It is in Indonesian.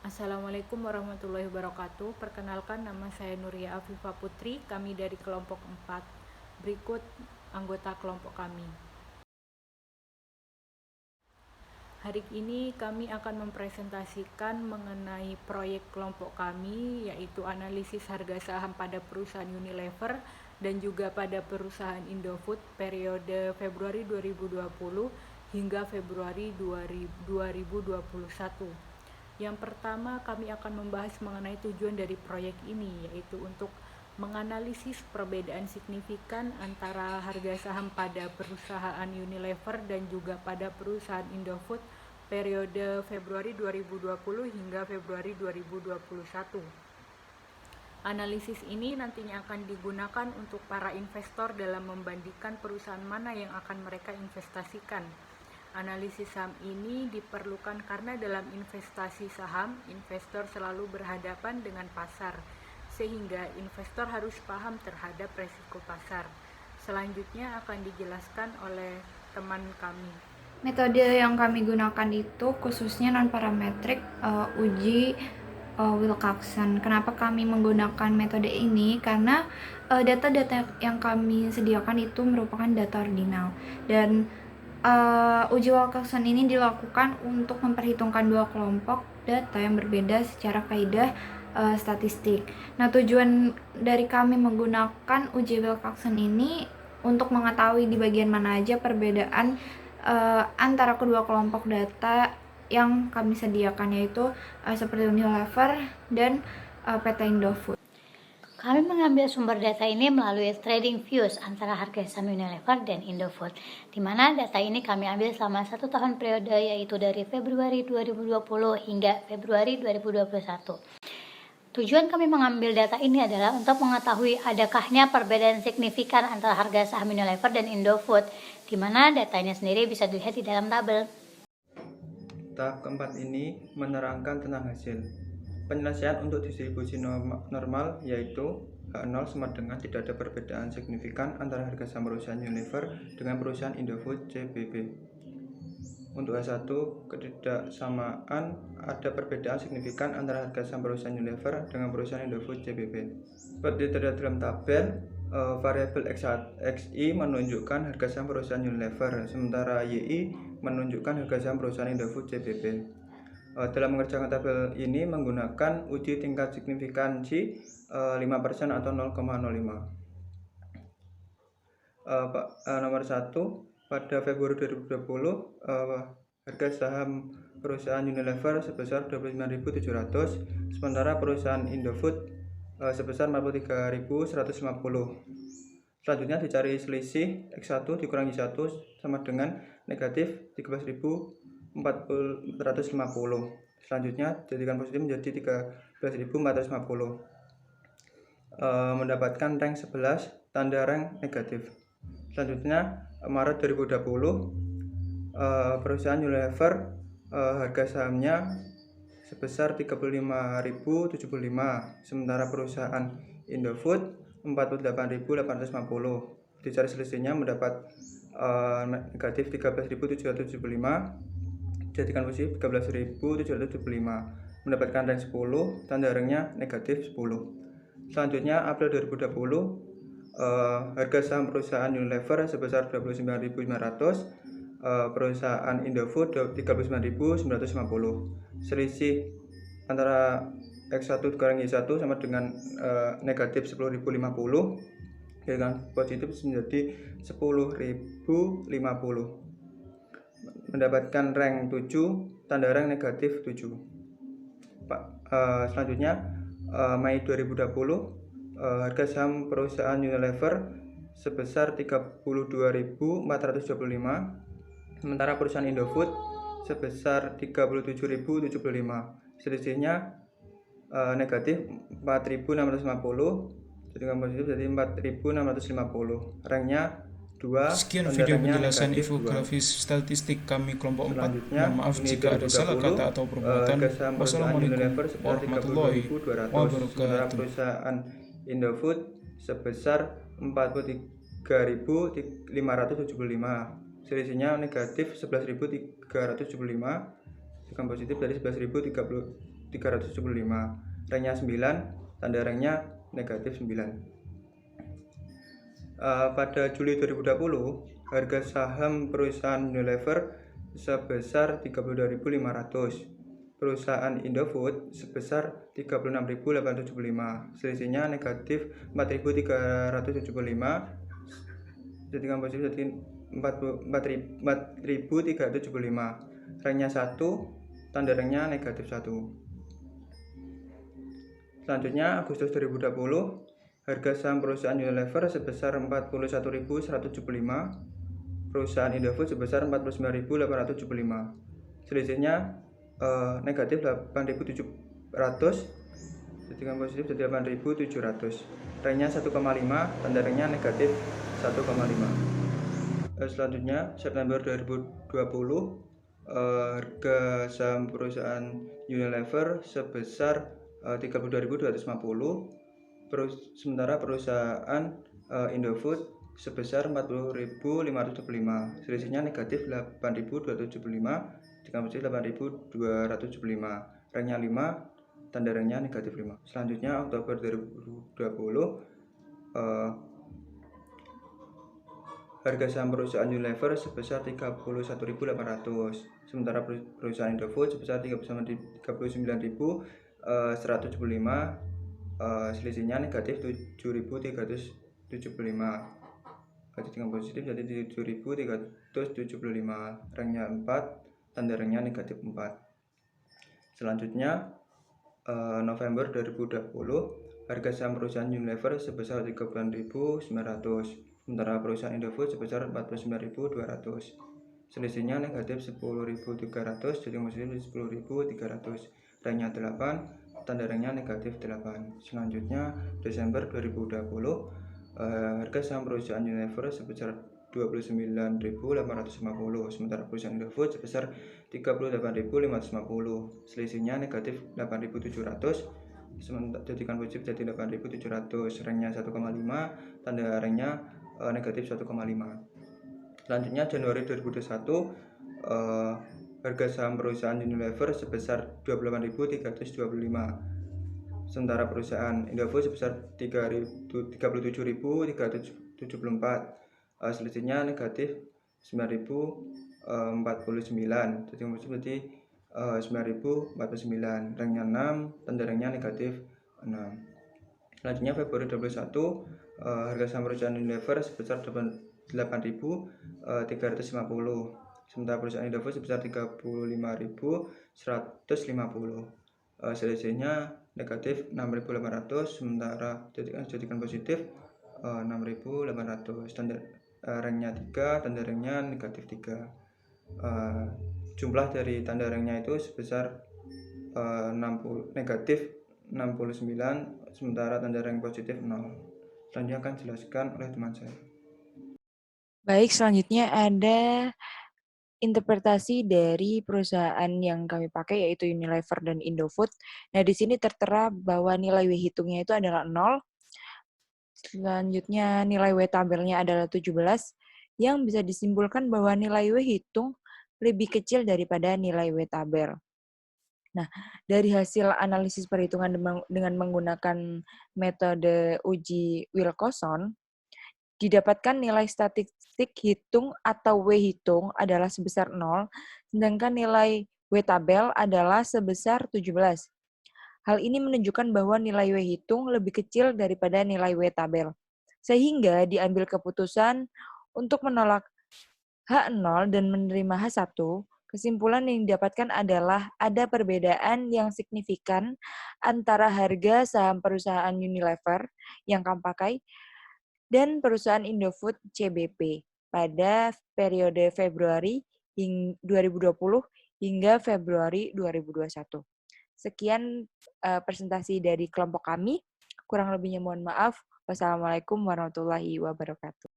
Assalamualaikum warahmatullahi wabarakatuh. Perkenalkan, nama saya Nuria Afifah Putri. Kami dari kelompok 4. Berikut anggota kelompok kami. Hari ini kami akan mempresentasikan mengenai proyek kelompok kami, yaitu analisis harga saham pada perusahaan Unilever dan juga pada perusahaan Indofood periode Februari 2020 hingga Februari 2021. Yang pertama, kami akan membahas mengenai tujuan dari proyek ini, yaitu untuk menganalisis perbedaan signifikan antara harga saham pada perusahaan Unilever dan juga pada perusahaan Indofood periode Februari 2020 hingga Februari 2021. Analisis ini nantinya akan digunakan untuk para investor dalam membandingkan perusahaan mana yang akan mereka investasikan. Analisis saham ini diperlukan karena dalam investasi saham, investor selalu berhadapan dengan pasar, sehingga investor harus paham terhadap resiko pasar. Selanjutnya akan dijelaskan oleh teman kami. Metode yang kami gunakan itu khususnya non-parametrik uji Wilcoxon. Kenapa kami menggunakan metode ini? Karena data-data yang kami sediakan itu merupakan data ordinal, dan uji Wilcoxon ini dilakukan untuk memperhitungkan dua kelompok data yang berbeda secara kaidah statistik. Nah, tujuan dari kami menggunakan uji Wilcoxon ini untuk mengetahui di bagian mana aja perbedaan antara kedua kelompok data yang kami sediakan, yaitu seperti Unilever dan PT Indofood. Kami mengambil sumber data ini melalui trading views antara harga saham Unilever dan Indofood, di mana data ini kami ambil selama 1 tahun periode, yaitu dari Februari 2020 hingga Februari 2021. Tujuan kami mengambil data ini adalah untuk mengetahui adakahnya perbedaan signifikan antara harga saham Unilever dan Indofood, di mana datanya sendiri bisa dilihat di dalam tabel. Tahap keempat ini menerangkan tentang hasil. Penyelesaian untuk distribusi normal yaitu H0 sama dengan tidak ada perbedaan signifikan antara harga saham perusahaan Unilever dengan perusahaan Indofood CBB. Untuk H1, ketidaksamaan ada perbedaan signifikan antara harga saham perusahaan Unilever dengan perusahaan Indofood CBB. Seperti terlihat dalam tabel, variabel XI menunjukkan harga saham perusahaan Unilever, sementara YI menunjukkan harga saham perusahaan Indofood CBB. Dalam mengerjakan tabel ini menggunakan uji tingkat signifikansi 5% atau 0,05. Nomor 1, pada Februari 2020 harga saham perusahaan Unilever sebesar 25.700, sementara perusahaan Indofood sebesar 43.150. Selanjutnya dicari selisih X1 dikurangi 1 sama dengan negatif 13.450. Selanjutnya jadikan positif menjadi 13.450. Mendapatkan rank 11, tanda rank negatif. Selanjutnya Maret 2020 perusahaan Unilever harga sahamnya sebesar 35.075, sementara perusahaan Indofood 48.850. Dicari selisihnya mendapat negatif 13.775, jadikan positif 13.775. Mendapatkan rank 10, tanda ranknya negatif 10. Selanjutnya April 2020 harga saham perusahaan Unilever sebesar 29.500, perusahaan Indofood 39.950. Selisih antara X1 dikurangi 1 sama dengan negatif 10.050, dengan positif menjadi 10.050. Mendapatkan rank 7, tanda rank negatif 7. Selanjutnya Mei 2020 harga saham perusahaan Unilever sebesar 32.425, sementara perusahaan Indofood sebesar 37.075. Selisihnya negatif 4.650, jadikan positif jadi 4.650. Ranknya 2. Sekian video penjelasan infografis statistik kami kelompok 4. Mohon maaf jika ada salah kata atau perbuatan. Wassalamualaikum warahmatullahi wabarakatuh. Perusahaan Indofood sebesar 43.575. Selisihnya negatif 11.375, jika positif dari 11.030. 375. Ranknya 9, tanda ranknya negatif 9. Pada Juli 2020, harga saham perusahaan Unilever sebesar 32.500, perusahaan Indofood sebesar 36.875, selisihnya negatif 4.375, jadikan positif jadi 4.375. Ranknya 1, tanda ranknya negatif 1. Selanjutnya Agustus 2020, harga saham perusahaan Unilever sebesar 41.175, perusahaan Indofood sebesar 49.875, selisihnya negatif 8.700, jadikan positif jadi 8.700. Ranknya 1,5, tanda ranknya negatif 1,5. Selanjutnya September 2020, harga saham perusahaan Unilever sebesar 32.250, sementara perusahaan Indofood sebesar 40.575, selisihnya negatif 8.275, jika positif 8.275. Ranknya 5, tanda ranknya negatif 5. Selanjutnya Oktober 2020, harga saham perusahaan Unilever sebesar 31.800, sementara perusahaan Indofood sebesar 39.175, selisihnya negatif 7.375. Jika positif jadi 7.375. Ranknya 4, tanda ranknya negatif 4. Selanjutnya November 2020, harga saham perusahaan Unilever sebesar 39.900, sementara perusahaan Indofood sebesar 49.200, selisihnya negatif 10.300, jadi positif 10.300. Ranknya 8, tanda ranknya negatif 8. Selanjutnya Desember 2020, harga saham perusahaan Unilever sebesar 29.850, sementara perusahaan Indofood sebesar 38.550, selisihnya negatif 8.700, jadikan positif jadi 8.700. Ranknya 1,5, tanda ranknya negatif 1,5. Selanjutnya Januari 2021, harga saham perusahaan Unilever sebesar 28.325, sementara perusahaan Indofood sebesar 37.374, selisihnya negatif 9.049, jadi berarti 9.049. Ranknya 6, tanda ranknya negatif 6. Selanjutnya Februari 2021, harga saham perusahaan Unilever sebesar 8.350, sementara perusahaan Indofood sebesar 35.150, selisihnya negatif 6.800, sementara jadikan positif 6.800. Standar ranknya 3, tanda ranknya negatif 3. Jumlah dari tanda ranknya itu sebesar negatif 69, sementara tanda rank positif 0. Selanjutnya akan dijelaskan oleh teman saya. Baik, selanjutnya ada interpretasi dari perusahaan yang kami pakai, yaitu Unilever dan Indofood. Nah, di sini tertera bahwa nilai W hitungnya itu adalah 0. Selanjutnya nilai W tabelnya adalah 17, yang bisa disimpulkan bahwa nilai W hitung lebih kecil daripada nilai W tabel. Nah, dari hasil analisis perhitungan dengan menggunakan metode uji Wilcoxon, didapatkan nilai statistik hitung atau W hitung adalah sebesar 0, sedangkan nilai W tabel adalah sebesar 17. Hal ini menunjukkan bahwa nilai W hitung lebih kecil daripada nilai W tabel, sehingga diambil keputusan untuk menolak H0 dan menerima H1. Kesimpulan yang didapatkan adalah ada perbedaan yang signifikan antara harga saham perusahaan Unilever yang kami pakai dan perusahaan Indofood CBP pada periode Februari 2020 hingga Februari 2021. Sekian presentasi dari kelompok kami. Kurang lebihnya mohon maaf. Wassalamualaikum warahmatullahi wabarakatuh.